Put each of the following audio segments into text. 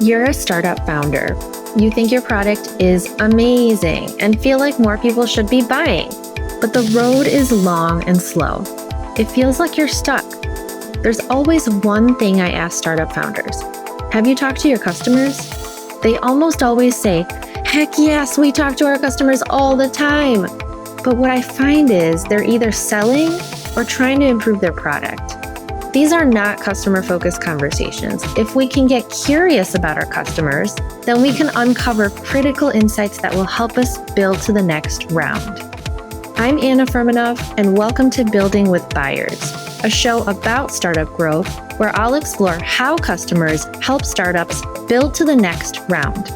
You're a startup founder. You think your product is amazing and feel like more people should be buying, but the road is long and slow. It feels like you're stuck. There's always one thing I ask startup founders. Have you talked to your customers? They almost always say, heck yes, we talk to our customers all the time. But what I find is they're either selling or trying to improve their product. These are not customer-focused conversations. If we can get curious about our customers, then we can uncover critical insights that will help us build to the next round. I'm Anna Firmanov, and welcome to Building with Buyers, a show about startup growth where I'll explore how customers help startups build to the next round.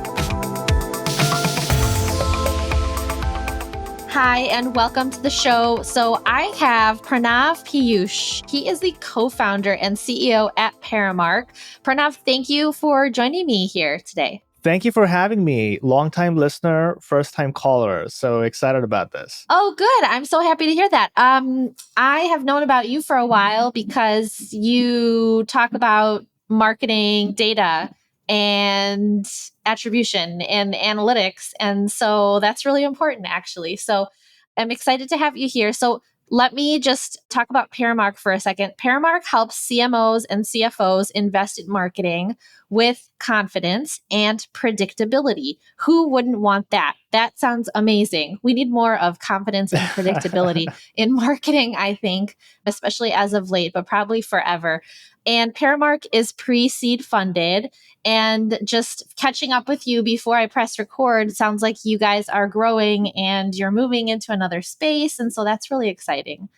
Hi, and welcome to the show. So I have Pranav Piyush. He is the co-founder and CEO at Paramark. Pranav, thank you for joining me here today. Thank you for having me. Long-time listener, first-time caller. So excited about this. Oh, good. I'm so happy to hear that. I have known about you for a while because you talk about marketing data and attribution and analytics. And so that's really important, actually. So I'm excited to have you here. So let me just talk about Paramark for a second. Paramark helps CMOs and CFOs invest in marketing with confidence and predictability. Who wouldn't want that? That sounds amazing. We need more of confidence and predictability in marketing, I think, especially as of late, but probably forever. And Paramark is pre-seed funded. And just catching up with you before I press record, sounds like you guys are growing and you're moving into another space. And so that's really exciting.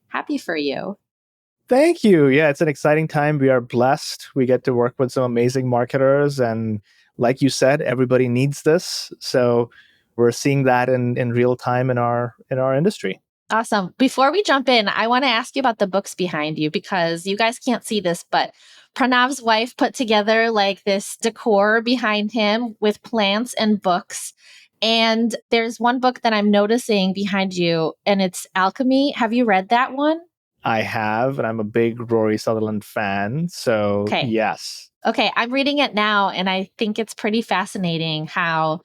Happy for you. Thank you. Yeah, it's an exciting time. We are blessed. We get to work with some amazing marketers. And like you said, everybody needs this. So we're seeing that in real time in our industry. Awesome. Before we jump in, I want to ask you about the books behind you because you guys can't see this, but Pranav's wife put together like this decor behind him with plants and books. And there's one book that I'm noticing behind you, and it's Alchemy. Have you read that one? I have, and I'm a big Rory Sutherland fan. So Okay. yes. Okay. I'm reading it now, and I think it's pretty fascinating how.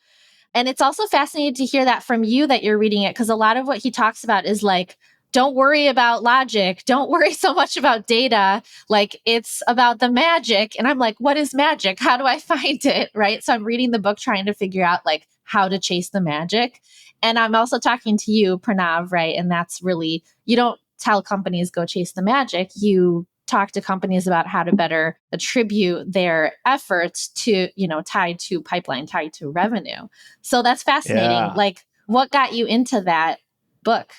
And it's also fascinating to hear that from you that you're reading it, because a lot of what he talks about is like, don't worry about logic. Don't worry so much about data. Like, it's about the magic. And I'm like, what is magic? How do I find it? Right. So I'm reading the book trying to figure out like how to chase the magic. And I'm also talking to you, Pranav, right? And that's really, you don't tell companies go chase the magic. You talk to companies about how to better attribute their efforts to, tied to pipeline, tied to revenue. So that's fascinating. Yeah. Like, what got you into that book?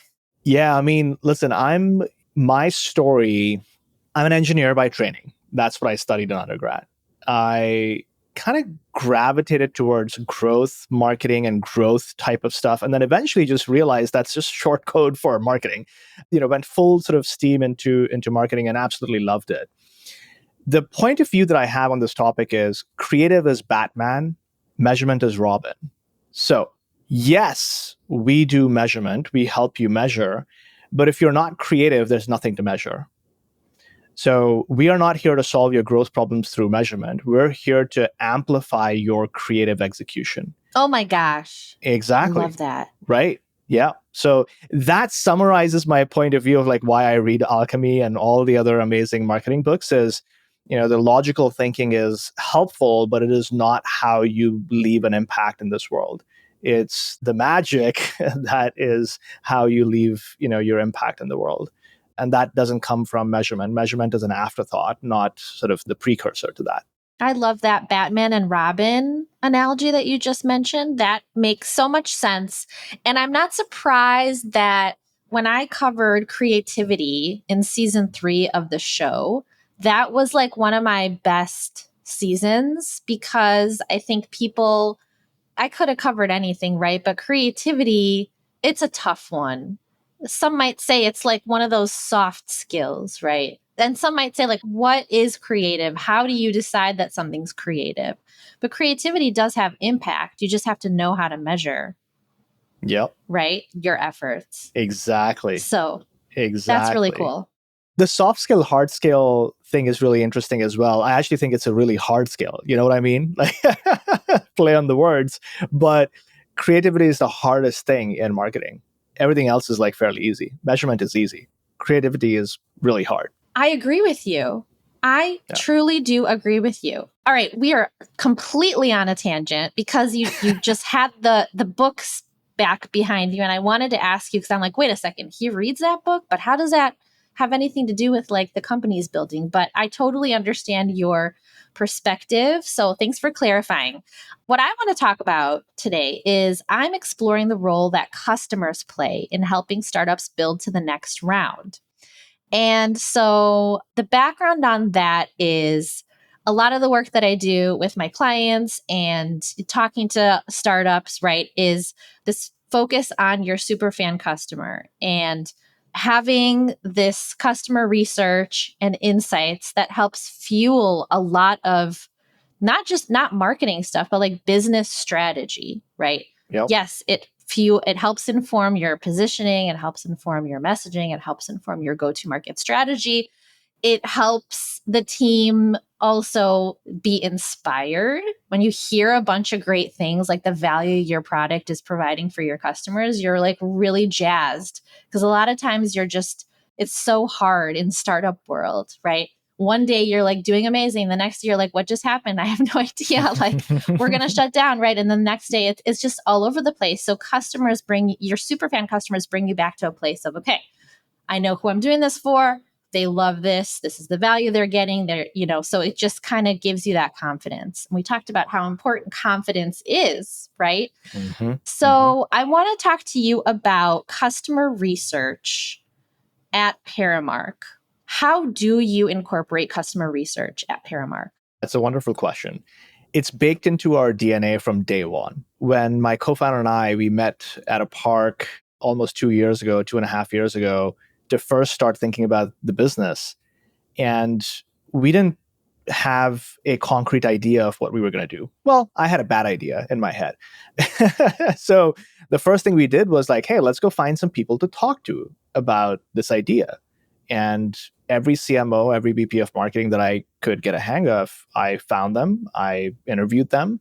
Yeah, I mean, listen, my story, I'm an engineer by training. That's what I studied in undergrad. I kind of gravitated towards growth marketing and growth type of stuff. And then eventually just realized that's just short code for marketing. Went full sort of steam into marketing and absolutely loved it. The point of view that I have on this topic is creative is Batman, measurement is Robin. So yes, we do measurement. We help you measure. But if you're not creative, there's nothing to measure. So we are not here to solve your growth problems through measurement. We're here to amplify your creative execution. Oh my gosh. Exactly. I love that. Right? Yeah. So that summarizes my point of view of like why I read Alchemy and all the other amazing marketing books is, the logical thinking is helpful, but it is not how you leave an impact in this world. It's the magic that is how you leave, your impact in the world. And that doesn't come from measurement. Measurement is an afterthought, not sort of the precursor to that. I love that Batman and Robin analogy that you just mentioned. That makes so much sense. And I'm not surprised that when I covered creativity in season 3 of the show, that was like one of my best seasons because I think I could have covered anything, right? But creativity, it's a tough one. Some might say it's like one of those soft skills, right? And some might say like, what is creative? How do you decide that something's creative? But creativity does have impact. You just have to know how to measure. Yep. Right? Your efforts. Exactly. So exactly. That's really cool. The soft skill, hard skill thing is really interesting as well. I actually think it's a really hard skill. You know what I mean? Like play on the words, but creativity is the hardest thing in marketing. Everything else is like fairly easy. Measurement is easy. Creativity is really hard. I agree with you. I truly do agree with you. All right, we are completely on a tangent because you just had the books back behind you, and I wanted to ask you because I'm like, wait a second, he reads that book, but how does that have anything to do with like the company's building? But I totally understand your perspective, so thanks for clarifying. What I want to talk about today is I'm exploring the role that customers play in helping startups build to the next round. And so the background on that is a lot of the work that I do with my clients and talking to startups, right, is this focus on your super fan customer and having this customer research and insights that helps fuel a lot of not marketing stuff, but like business strategy, right? Yep. Yes, it helps inform your positioning, it helps inform your messaging, it helps inform your go-to market strategy. It helps the team also be inspired when you hear a bunch of great things like the value your product is providing for your customers. You're like really jazzed because a lot of times it's so hard in startup world, right? One day you're like doing amazing. The next day you're like, what just happened? I have no idea. Like, we're going to shut down, right? And the next day it's just all over the place. So your superfan customers bring you back to a place of, okay, I know who I'm doing this for. They love this. This is the value they're getting. So it just kind of gives you that confidence. And we talked about how important confidence is, right? Mm-hmm. So I want to talk to you about customer research at Paramark. How do you incorporate customer research at Paramark? That's a wonderful question. It's baked into our DNA from day one. When my co-founder and we met at a park almost 2 years ago, 2.5 years ago, to first start thinking about the business. And we didn't have a concrete idea of what we were going to do. Well, I had a bad idea in my head. So the first thing we did was like, hey, let's go find some people to talk to about this idea. And every CMO, every VP of marketing that I could get a hang of, I found them, I interviewed them.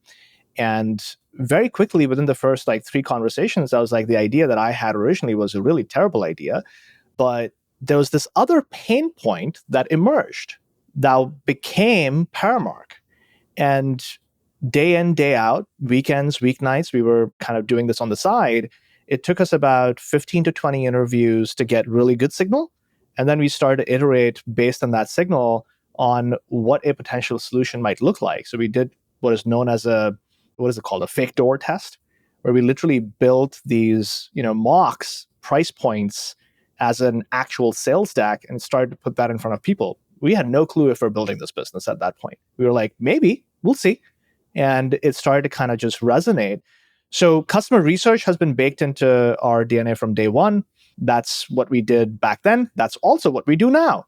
And very quickly, within the first like 3 conversations, I was like, the idea that I had originally was a really terrible idea. But there was this other pain point that emerged that became Paramark. And day in, day out, weekends, weeknights, we were kind of doing this on the side. It took us about 15 to 20 interviews to get really good signal. And then we started to iterate based on that signal on what a potential solution might look like. So we did what is known as a fake door test, where we literally built these, mocks, price points as an actual sales deck and started to put that in front of people. We had no clue if we're building this business at that point. We were like, maybe, we'll see. And it started to kind of just resonate. So customer research has been baked into our DNA from day one. That's what we did back then. That's also what we do now.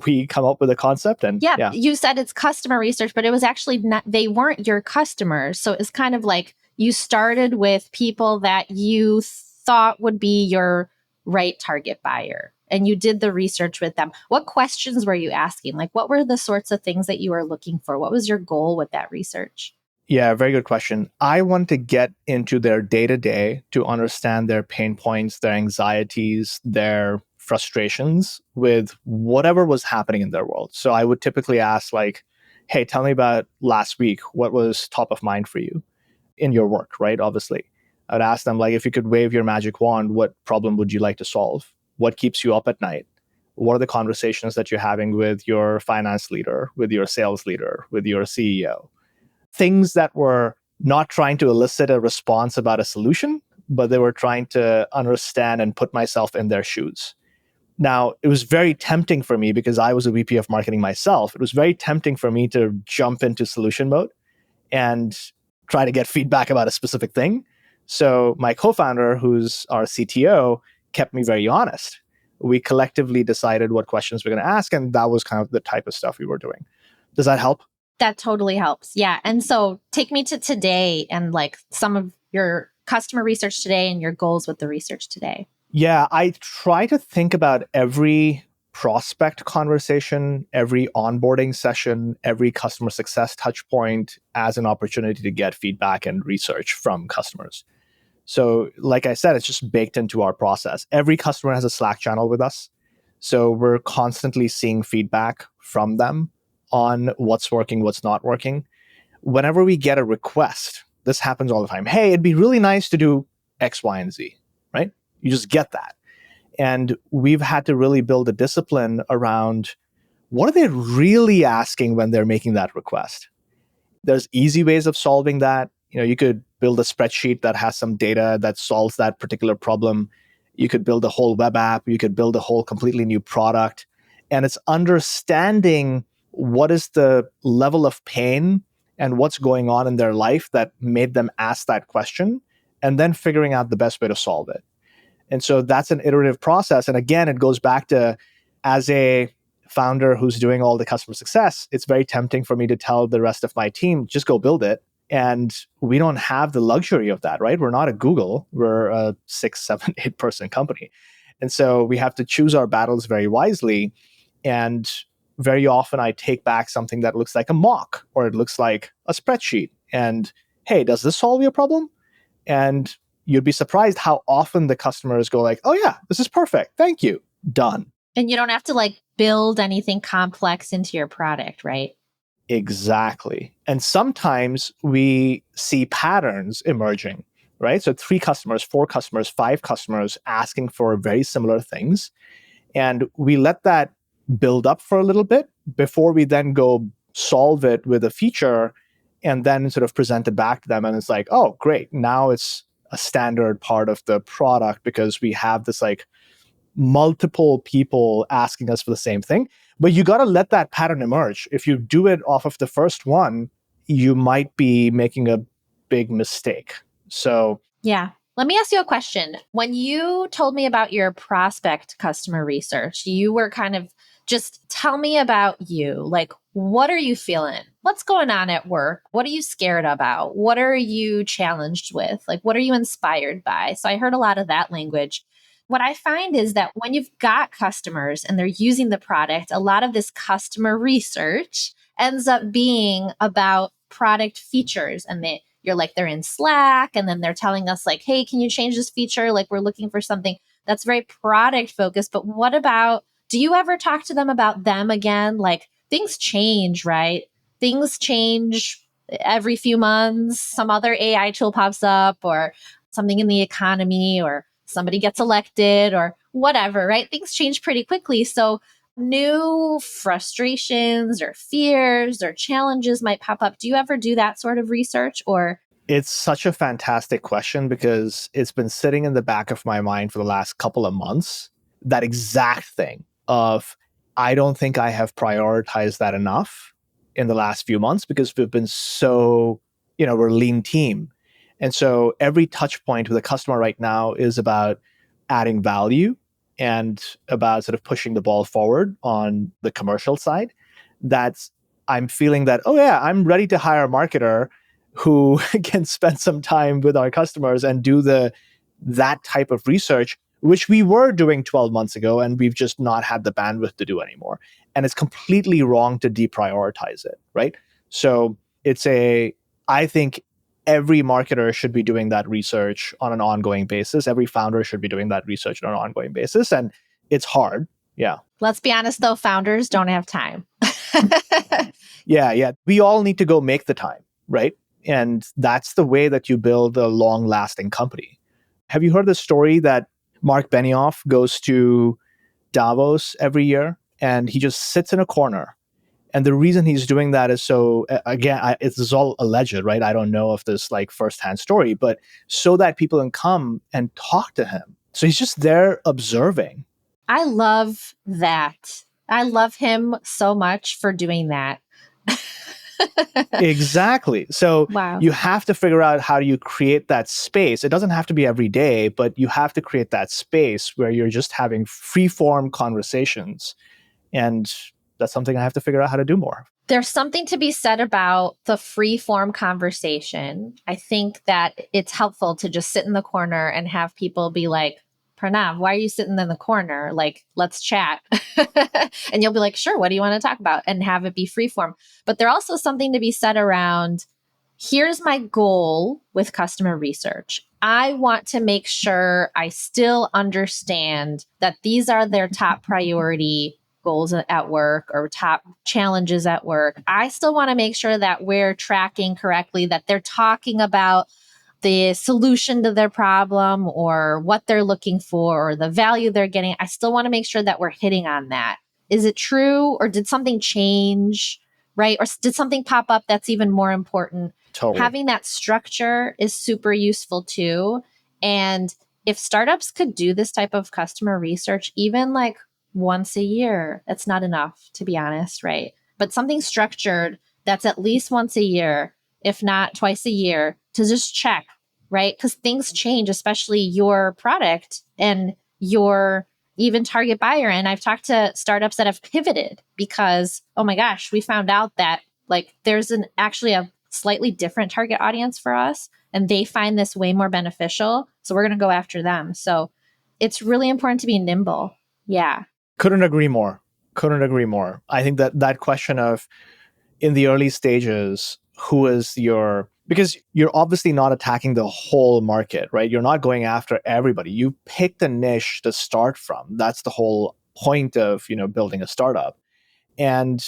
We come up with a concept and yeah, you said it's customer research, but it was actually not, they weren't your customers. So it's kind of like you started with people that you thought would be your right target buyer. And you did the research with them. What questions were you asking? Like, what were the sorts of things that you were looking for? What was your goal with that research? Yeah, very good question. I want to get into their day-to-day to understand their pain points, their anxieties, their frustrations with whatever was happening in their world. So I would typically ask like, hey, tell me about last week. What was top of mind for you in your work, right? Obviously. I would ask them like, if you could wave your magic wand, what problem would you like to solve? What keeps you up at night? What are the conversations that you're having with your finance leader, with your sales leader, with your CEO? Things that were not trying to elicit a response about a solution, but they were trying to understand and put myself in their shoes. Now, it was very tempting for me because I was a VP of marketing myself. It was very tempting for me to jump into solution mode and try to get feedback about a specific thing. So my co-founder, who's our CTO, kept me very honest. We collectively decided what questions we're going to ask, and that was kind of the type of stuff we were doing. Does that help? That totally helps. Yeah. And so take me to today and like some of your customer research today and your goals with the research today. Yeah, I try to think about every prospect conversation, every onboarding session, every customer success touch point as an opportunity to get feedback and research from customers. So, like I said, it's just baked into our process. Every customer has a Slack channel with us. So we're constantly seeing feedback from them on what's working, what's not working. Whenever we get a request, this happens all the time. Hey, it'd be really nice to do X, Y, and Z, right? You just get that. And we've had to really build a discipline around what are they really asking when they're making that request. There's easy ways of solving that. You could build a spreadsheet that has some data that solves that particular problem. You could build a whole web app. You could build a whole completely new product. And it's understanding what is the level of pain and what's going on in their life that made them ask that question, and then figuring out the best way to solve it. And so that's an iterative process. And again, it goes back to, as a founder who's doing all the customer success, it's very tempting for me to tell the rest of my team, just go build it. And we don't have the luxury of that, right? We're not a Google. We're a 6, 7, 8-person company. And so we have to choose our battles very wisely. And very often I take back something that looks like a mock, or it looks like a spreadsheet. And hey, does this solve your problem? And you'd be surprised how often the customers go like, oh yeah, this is perfect. Thank you. Done. And you don't have to build anything complex into your product, right? Exactly. And sometimes we see patterns emerging, right? So 3 customers, 4 customers, 5 customers asking for very similar things. And we let that build up for a little bit before we then go solve it with a feature and then sort of present it back to them. And it's like, oh, great. Now it's a standard part of the product because we have this multiple people asking us for the same thing. But you got to let that pattern emerge. If you do it off of the first one, you might be making a big mistake. So, yeah. Let me ask you a question. When you told me about your prospect customer research, you were kind of just tell me about you. What are you feeling? What's going on at work? What are you scared about? What are you challenged with? What are you inspired by? So I heard a lot of that language. What I find is that when you've got customers and they're using the product, a lot of this customer research ends up being about product features. And they're in Slack, and then they're telling us hey, can you change this feature? We're looking for something that's very product focused. But what about, do you ever talk to them about them again? Things change, right? Things change every few months. Some other AI tool pops up, or something in the economy, or somebody gets elected, or whatever, right? Things change pretty quickly. So new frustrations or fears or challenges might pop up. Do you ever do that sort of research, or? It's such a fantastic question because it's been sitting in the back of my mind for the last couple of months. That exact thing of, I don't think I have prioritized that enough in the last few months because we've been so, we're a lean team. And so every touch point with a customer right now is about adding value and about sort of pushing the ball forward on the commercial side. I'm feeling that, oh yeah, I'm ready to hire a marketer who can spend some time with our customers and do that type of research, which we were doing 12 months ago, and we've just not had the bandwidth to do anymore. And it's completely wrong to deprioritize it, right? So I think every marketer should be doing that research on an ongoing basis. Every founder should be doing that research on an ongoing basis. And it's hard. Yeah. Let's be honest, though, founders don't have time. Yeah. We all need to go make the time, right? And that's the way that you build a long-lasting company. Have you heard the story that Mark Benioff goes to Davos every year and he just sits in a corner? And the reason he's doing that is so, again, it's all alleged, right? I don't know if this firsthand story, but so that people can come and talk to him. So he's just there observing. I love that. I love him so much for doing that. Exactly. So wow. You have to figure out how do you create that space. It doesn't have to be every day, but you have to create that space where you're just having free-form conversations. And that's something I have to figure out how to do more. There's something to be said about the free-form conversation. I think that it's helpful to just sit in the corner and have people be Pranav, why are you sitting in the corner? Like, let's chat. And you'll be like, sure, what do you want to talk about? And have it be freeform. But there's also something to be said around, here's my goal with customer research. I want to make sure I still understand that these are their top priority goals at work or top challenges at work. I still want to make sure that we're tracking correctly, that they're talking about the solution to their problem or what they're looking for or the value they're getting. I still want to make sure that we're hitting on that. Is it true, or did something change, right? Or did something pop up that's even more important? Totally. Having that structure is super useful too. And if startups could do this type of customer research, even like once a year, it's not enough, to be honest, right? But something structured that's at least once a year, if not twice a year, to just check, right? Because things change, especially your product and your even target buyer. And I've talked to startups that have pivoted because, oh my gosh, we found out that like there's actually a slightly different target audience for us, and they find this way more beneficial. So we're going to go after them. So it's really important to be nimble. Yeah. Couldn't agree more. Couldn't agree more. I think that question of, in the early stages, who is because you're obviously not attacking the whole market, right? You're not going after everybody. You picked a niche to start from. That's the whole point of, building a startup. And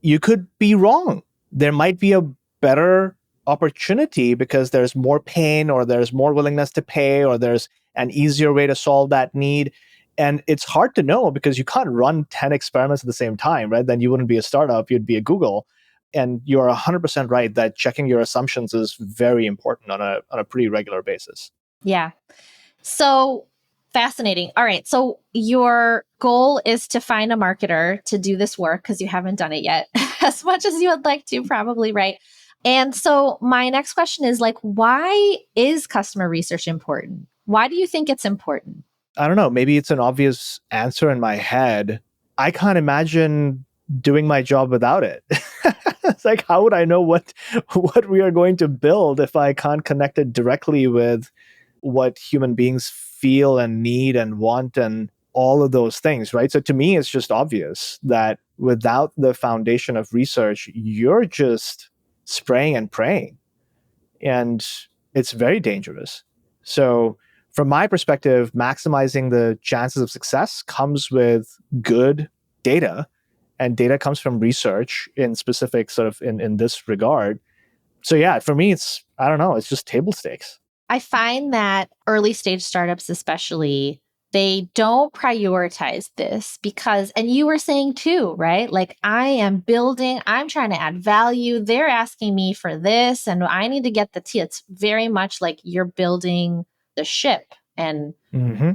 you could be wrong. There might be a better opportunity because there's more pain, or there's more willingness to pay, or there's an easier way to solve that need. And it's hard to know because you can't run 10 experiments at the same time, right? Then you wouldn't be a startup, you'd be a Google. And you're 100% right that checking your assumptions is very important on a pretty regular basis. Yeah. So fascinating. All right. So your goal is to find a marketer to do this work because you haven't done it yet as much as you would like to, probably, right? And so my next question is like, why is customer research important? Why do you think it's important? I don't know. Maybe it's an obvious answer in my head. I can't imagine doing my job without it. It's like, how would I know what we are going to build if I can't connect it directly with what human beings feel and need and want and all of those things, right? So to me, it's just obvious that without the foundation of research, you're just spraying and praying. And it's very dangerous. So from my perspective, maximizing the chances of success comes with good data, and data comes from research in specific sort of in this regard. So yeah, for me, it's just table stakes. I find that early stage startups, especially, they don't prioritize this because, and you were saying too, right? Like I'm trying to add value. They're asking me for this and I need to get the tea. It's very much like you're building the ship. And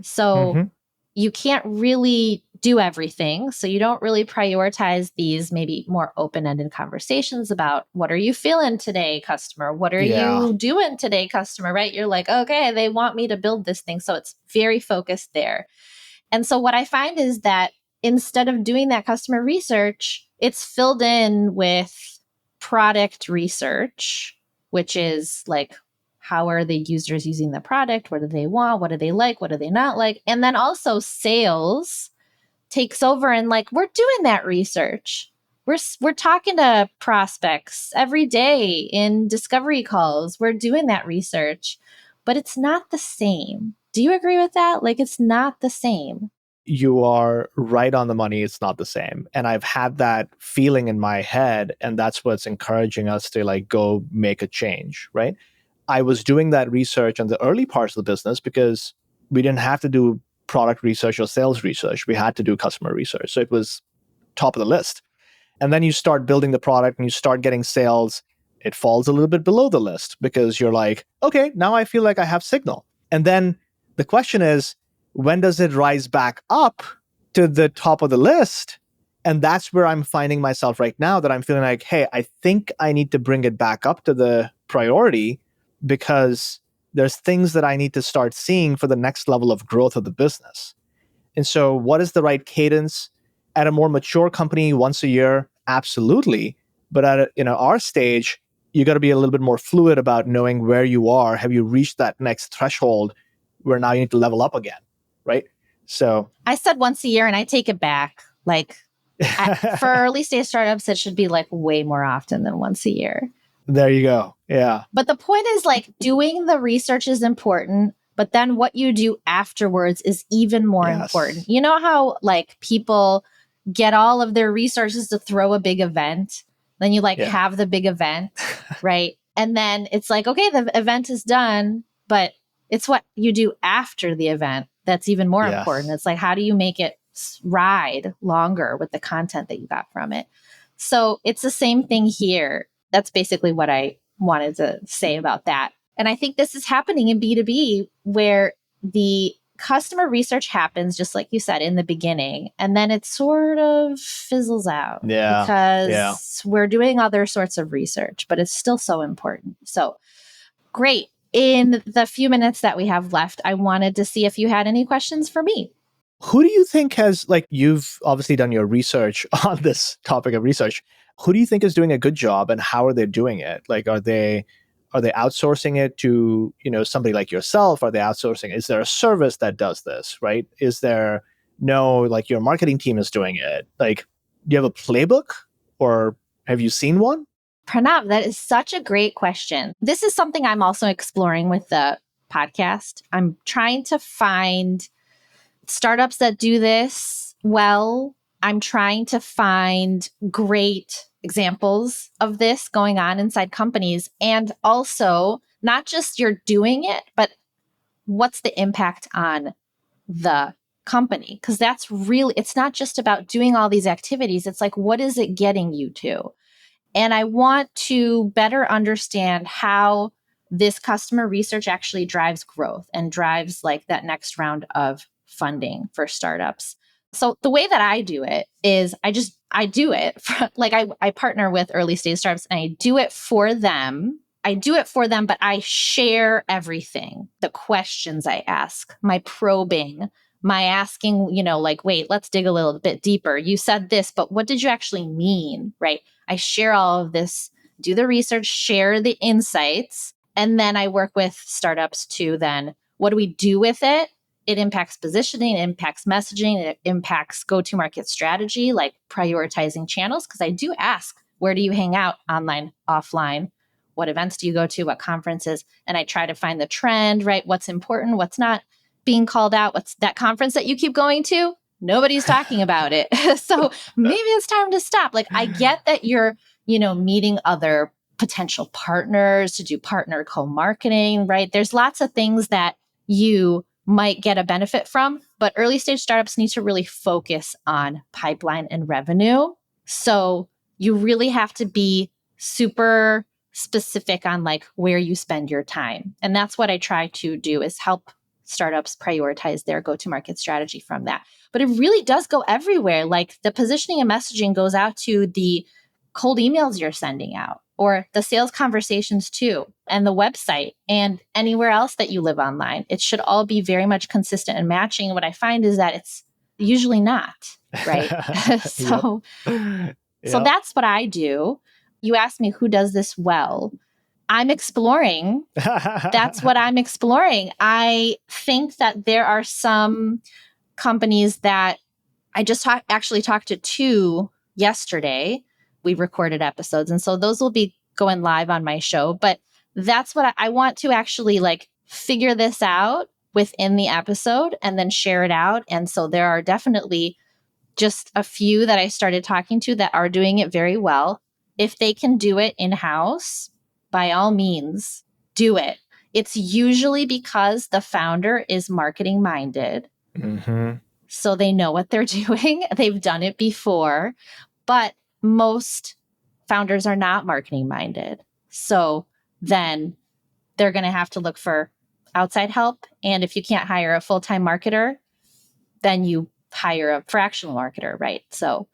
so you can't really do everything. So you don't really prioritize these maybe more open-ended conversations about what are you feeling today, customer? What are you doing today, customer? Right? You're like, okay, they want me to build this thing. So it's very focused there. And so what I find is that instead of doing that customer research, it's filled in with product research, which is like, how are the users using the product? What do they want? What do they like? What do they not like? And then also sales takes over and like, we're doing that research. We're talking to prospects every day in discovery calls. We're doing that research, but it's not the same. Do you agree with that? Like, it's not the same. You are right on the money. It's not the same. And I've had that feeling in my head, and that's what's encouraging us to like go make a change, right? I was doing that research in the early parts of the business because we didn't have to do product research or sales research. We had to do customer research. So it was top of the list. And then you start building the product and you start getting sales. It falls a little bit below the list because you're like, okay, now I feel like I have signal. And then the question is, when does it rise back up to the top of the list? And that's where I'm finding myself right now, that I'm feeling like, hey, I think I need to bring it back up to the priority because there's things that I need to start seeing for the next level of growth of the business. And so what is the right cadence? At a more mature company, once a year, absolutely. But at our stage, you got to be a little bit more fluid about knowing where you are. Have you reached that next threshold where now you need to level up again? right? So I said once a year and I take it back. Like for early stage startups, it should be like way more often than once a year. there you go. Yeah. But the point is like doing the research is important, but then what you do afterwards is even more important. You know how like people get all of their resources to throw a big event, then you like have the big event, right? And then it's like, okay, the event is done, but it's what you do after the event that's even more important. It's like, how do you make it ride longer with the content that you got from it? So it's the same thing here. That's basically what I wanted to say about that. And I think this is happening in B2B where the customer research happens, just like you said, in the beginning, and then it sort of fizzles out because we're doing other sorts of research, but it's still so important. So great. In the few minutes that we have left, I wanted to see if you had any questions for me. Who do you think has, like, you've obviously done your research on this topic of research. Who do you think is doing a good job and how are they doing it? Like, are they outsourcing it to, somebody like yourself? Are they outsourcing? Is there a service that does this, right? Is there like your marketing team is doing it? Like, do you have a playbook or have you seen one? Pranav, that is such a great question. This is something I'm also exploring with the podcast. I'm trying to find startups that do this well. I'm trying to find great examples of this going on inside companies. And also, not just you're doing it, but what's the impact on the company? Because that's really, it's not just about doing all these activities. It's like, what is it getting you to? And I want to better understand how this customer research actually drives growth and drives like that next round of funding for startups. So the way that I do it is I do it for, like I partner with early stage startups and I do it for them. But I share everything, the questions I ask, my probing, my asking, like, wait, let's dig a little bit deeper. You said this, but what did you actually mean? Right. I share all of this, do the research, share the insights, and then I work with startups to then, what do we do with it? It impacts positioning, it impacts messaging, it impacts go-to-market strategy, like prioritizing channels. Because I do ask, where do you hang out, online, offline? What events do you go to? What conferences? And I try to find the trend, right? What's important, what's not being called out? What's that conference that you keep going to? Nobody's talking about it. So maybe it's time to stop. Like, I get that you're, meeting other potential partners to do partner co-marketing, right? There's lots of things that you might get a benefit from, but early stage startups need to really focus on pipeline and revenue. So you really have to be super specific on like where you spend your time. And that's what I try to do, is help startups prioritize their go-to-market strategy from that. But it really does go everywhere. Like the positioning and messaging goes out to the cold emails you're sending out, or the sales conversations too, and the website and anywhere else that you live online. It should all be very much consistent and matching. And what I find is that it's usually not, right? So that's what I do. You asked me who does this well. I'm exploring. That's what I'm exploring. I think that there are some companies that I just actually talked to two yesterday. We recorded episodes. And so those will be going live on my show. But that's what I want to actually like figure this out within the episode and then share it out. And so there are definitely just a few that I started talking to that are doing it very well. If they can do it in-house, by all means, do it. It's usually because the founder is marketing minded. Mm-hmm. So they know what they're doing. They've done it before. But most founders are not marketing minded. So then they're going to have to look for outside help. And if you can't hire a full-time marketer, then you hire a fractional marketer, right? So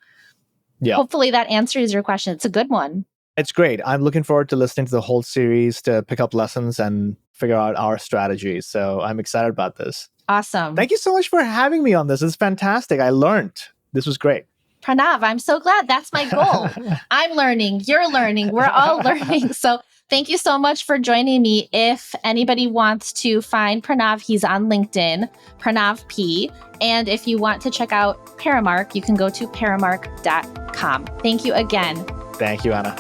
hopefully that answers your question. It's a good one. It's great. I'm looking forward to listening to the whole series to pick up lessons and figure out our strategies. So I'm excited about this. Awesome. Thank you so much for having me on this. It's fantastic. I learned. This was great. Pranav, I'm so glad. That's my goal. I'm learning. You're learning. We're all learning. So Thank you so much for joining me. If anybody wants to find Pranav, he's on LinkedIn, Pranav P. And if you want to check out Paramark, you can go to paramark.com. Thank you again. Thank you, Anna.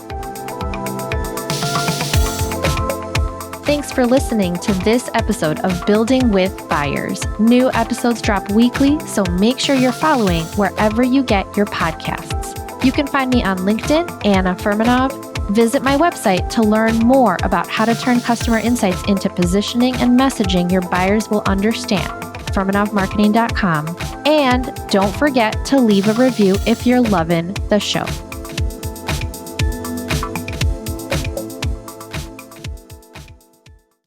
Thanks for listening to this episode of Building with Buyers. New episodes drop weekly, so make sure you're following wherever you get your podcasts. You can find me on LinkedIn, Anna Furmanov. Visit my website to learn more about how to turn customer insights into positioning and messaging your buyers will understand, furmanovmarketing.com. And don't forget to leave a review if you're loving the show.